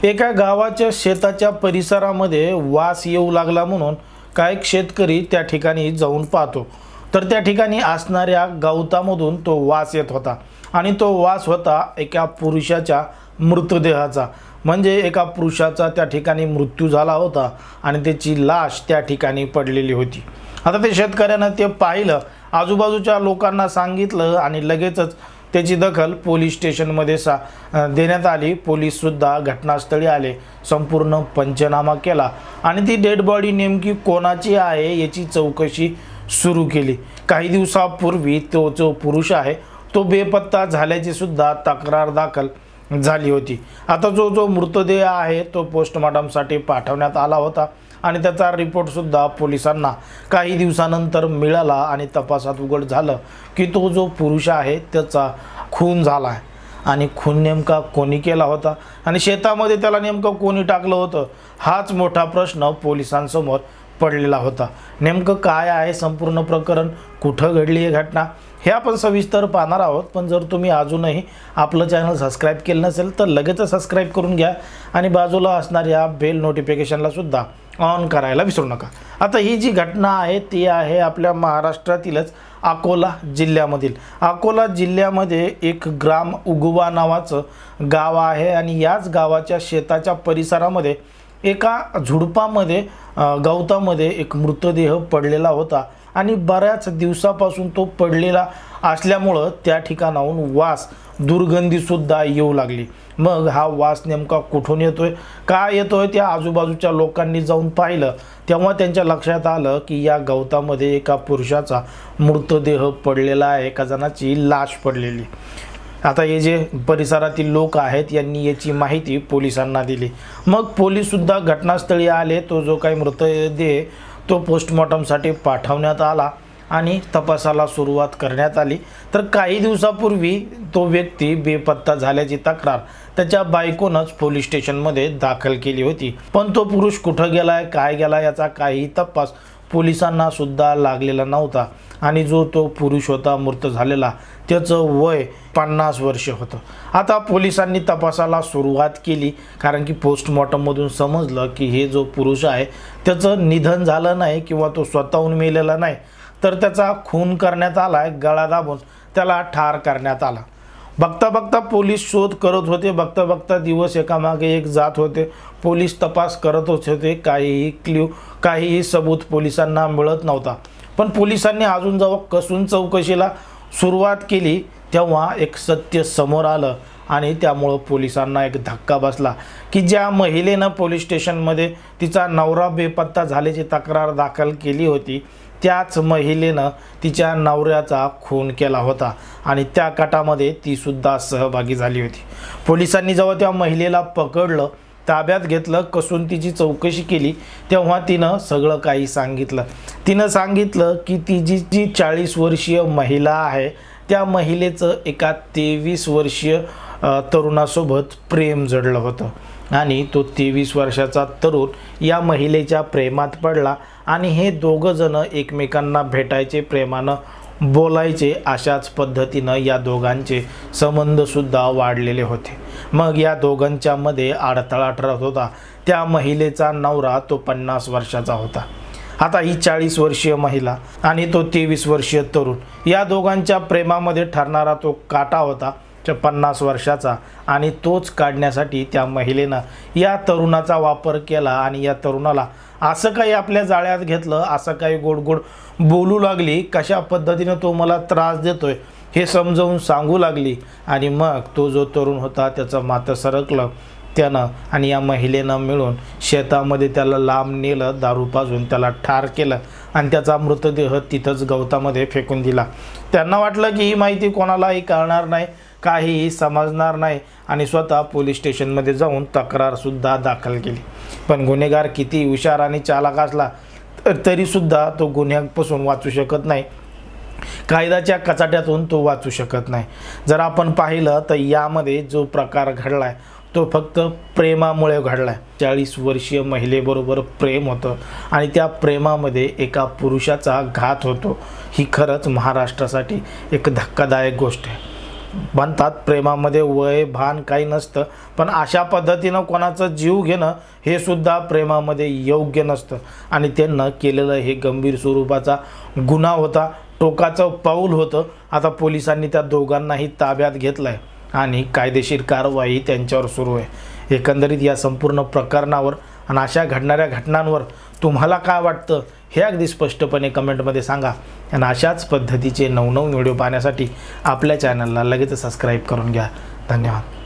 एका गावाच्या शेताच्या परिसरामध्ये वास येऊ लागला म्हणून काही शेतकरी त्या ठिकाणी जाऊन पाहतो, तर त्या ठिकाणी असणाऱ्या गवतामधून तो वास येत होता आणि तो वास होता एका पुरुषाच्या मृतदेहाचा। म्हणजे एका पुरुषाचा त्या ठिकाणी मृत्यू झाला होता आणि त्याची लाश त्या ठिकाणी पडलेली होती। आता ते शेतकऱ्यानं ते पाहिलं, आजूबाजूच्या लोकांना सांगितलं आणि लगेचच त्याची दखल पोलीस स्टेशनमध्ये देण्यात आली। पोलीस सुद्धा घटनास्थळी आले, संपूर्ण पंचनामा केला आणि ती डेड बॉडी नेमकी कोणाची आहे याची चौकशी सुरू केली। काही दिवसापूर्वी तो जो पुरुष आहे तो बेपत्ता झाल्याची सुद्धा तक्रार दाखल झाली होती। आता जो मृतदेह आहे तो पोस्टमॉर्टमसाठी पाठवण्यात आला होता आणि त्याचा रिपोर्ट सुद्धा पोलिसांना काही दिवसानंतर मिळाला आणि तपासात उघड झालं की तो जो पुरुष आहे त्याचा खून झाला आहे आणि खून नेमका कोणी केला होता आणि शेतामध्ये त्याला नेमकं कोणी टाकलं होतं, हाच मोठा प्रश्न पोलिसांसमोर पडलेला होता। नेमकं काय आहे संपूर्ण प्रकरण, कुठं घडली ही घटना, हे आपण सविस्तर पाहणार आहोत। पण जर तुम्ही अजूनही आपलं चॅनल सबस्क्राईब केलं नसेल तर लगेच सबस्क्राईब करून घ्या आणि बाजूला असणाऱ्या बेल नोटिफिकेशनला सुद्धा ऑन करायला विसरू नका। आता ही जी घटना आहे ती आहे आपल्या महाराष्ट्रातीलच अकोला जिल्ह्यामधील। अकोला जिल्ह्यामध्ये एक ग्राम उगवा नावाचं गाव आहे आणि याच गावाच्या शेताच्या परिसरामध्ये एका झुडपामध्ये गवतामध्ये एक मृतदेह पडलेला होता आणि बऱ्याच दिवसापासून तो पडलेला असल्यामुळं त्या ठिकाणाहून वास दुर्गंधी सुद्धा येऊ लागली। मग हा वास नेमका कुठून येतोय, काय येतोय, त्या आजूबाजूच्या लोकांनी जाऊन पाहिलं तेव्हा त्यांच्या लक्षात आलं की या गवतामध्ये एका पुरुषाचा मृतदेह पडलेला आहे, एका जणाची लाश पडलेली। आता हे जे परिसरातील लोक आहेत यांनी याची माहिती पोलिसांना दिली। मग पोलीस सुद्धा घटनास्थळी आले। तो जो काही मृतदेह तो पोस्टमॉर्टमसाठी पाठवण्यात आला आणि तपासाला सुरुवात करण्यात आली। तर काही दिवसापूर्वी तो व्यक्ती बेपत्ता झाल्याची तक्रार त्याच्या बायकोनंच पोलीस स्टेशनमध्ये दाखल केली होती। पण तो पुरुष कुठं गेलाय, काय गेला याचा काही तपास पोलिसांना सुद्धा लागलेला नव्हता आणि जो तो पुरुष होता मृत झालेला त्याचं वय 50 वर्ष होतं। आता पोलिसांनी तपासाला सुरुवात केली कारण की पोस्टमॉर्टममधून समजलं की हे जो पुरुष आहे त्याचं निधन झालं नाही किंवा तो स्वतःहून मेलेला नाही, तर त्याचा खून करण्यात आला, गळा दाबून त्याला ठार करण्यात आला। बघता बघता पोलीस शोध करत होते, बघता बघता दिवस एकामागे एक जात होते। पोलीस तपास करत होते, काहीही क्ल्यू काहीही सबूत पोलिसांना मिळत नव्हता। पण पोलिसांनी अजून जेव्हा कसून चौकशीला सुरुवात केली तेव्हा एक सत्य समोर आलं आणि त्यामुळं पोलिसांना एक धक्का बसला की ज्या महिलेनं पोलीस स्टेशनमध्ये तिचा नवरा बेपत्ता झाल्याची तक्रार दाखल केली होती त्याच महिलेनं तिच्या नवऱ्याचा खून केला होता आणि त्या कटामध्ये ती सुद्धा सहभागी झाली होती। पोलिसांनी जेव्हा त्या महिलेला पकडलं, ताब्यात घेतलं, कसून तिची चौकशी केली तेव्हा तिनं सगळं काही सांगितलं। तिनं सांगितलं की ती जी 40 वर्षीय महिला आहे त्या महिलेचं एका 23 वर्षीय तरुणासोबत प्रेम जडलं होतं आणि तो 23 वर्षाचा तरुण या महिलेच्या प्रेमात पडला आणि हे दोघं जण एकमेकांना भेटायचे, प्रेमानं बोलायचे, अशाच पद्धतीनं या दोघांचे संबंध सुद्धा वाढलेले होते। मग या दोघांच्या मध्ये अडथळा ठरत होता। त्या महिलेचा नवरा तो 50 वर्षाचा होता। आता ही 40 वर्षीय महिला आणि तो 23 वर्षीय तरुण, या दोघांच्या प्रेमामध्ये ठरणारा तो काटा होता 50 वर्षाचा आणि तोच काढण्यासाठी त्या महिलेनं या तरुणाचा वापर केला आणि या तरुणाला असं काही आपल्या जाळ्यात घेतलं, असं काही गोड गोड बोलू लागली, कशा पद्धतीनं तो मला त्रास देतोय हे समजावून सांगू लागली आणि मग तो जो तरुण होता त्याचं माथं सरकलं त्यानं आणि या महिलेनं मिळून शेतामध्ये त्याला लांब नेलं, दारू पाजून त्याला ठार केलं आणि त्याचा मृतदेह तिथंच गवतामध्ये फेकून दिला। त्यांना वाटलं की ही माहिती कोणालाही कळणार नाही, काहीही समजणार नाही आणि स्वतः पोलीस स्टेशनमध्ये जाऊन तक्रारसुद्धा दाखल केली। पण गुन्हेगार किती हुशार आणि चालाक असला तरीसुद्धा तो गुन्ह्यापासून वाचू शकत नाही, कायद्याच्या कचाट्यातून तो वाचू शकत नाही। जर आपण पाहिलं तर यामध्ये जो प्रकार घडलाय तो फक्त प्रेमामुळे घडलाय। 40 वर्षीय महिलेबरोबर प्रेम होतं आणि त्या प्रेमामध्ये एका पुरुषाचा घात होतो। ही खरंच महाराष्ट्रासाठी एक धक्कादायक गोष्ट आहे। म्हणतात प्रेमामध्ये वय भान काही नसतं, पण अशा पद्धतीनं कोणाचं जीव घेणं हे सुद्धा प्रेमामध्ये योग्य नसतं आणि त्यांना केलेलं हे गंभीर स्वरूपाचा गुन्हा होता, टोकाचं पाऊल होतं. आता पोलिसांनी त्या दोघांनाही ताब्यात घेतलं आहे आणि कायदेशीर कारवाई त्यांच्यावर सुरू आहे. एकंदरीत या संपूर्ण प्रकरणावर आणि अशा घडणाऱ्या घटनांवर तुम्हाला काय वाटतं हे अगदी स्पष्टपणे कमेंटमध्ये सांगा. आणि अशाच पद्धतीचे नवनवीन व्हिडिओ पाहण्यासाठी आपल्या चॅनलला लगेच सबस्क्राईब करून घ्या. धन्यवाद.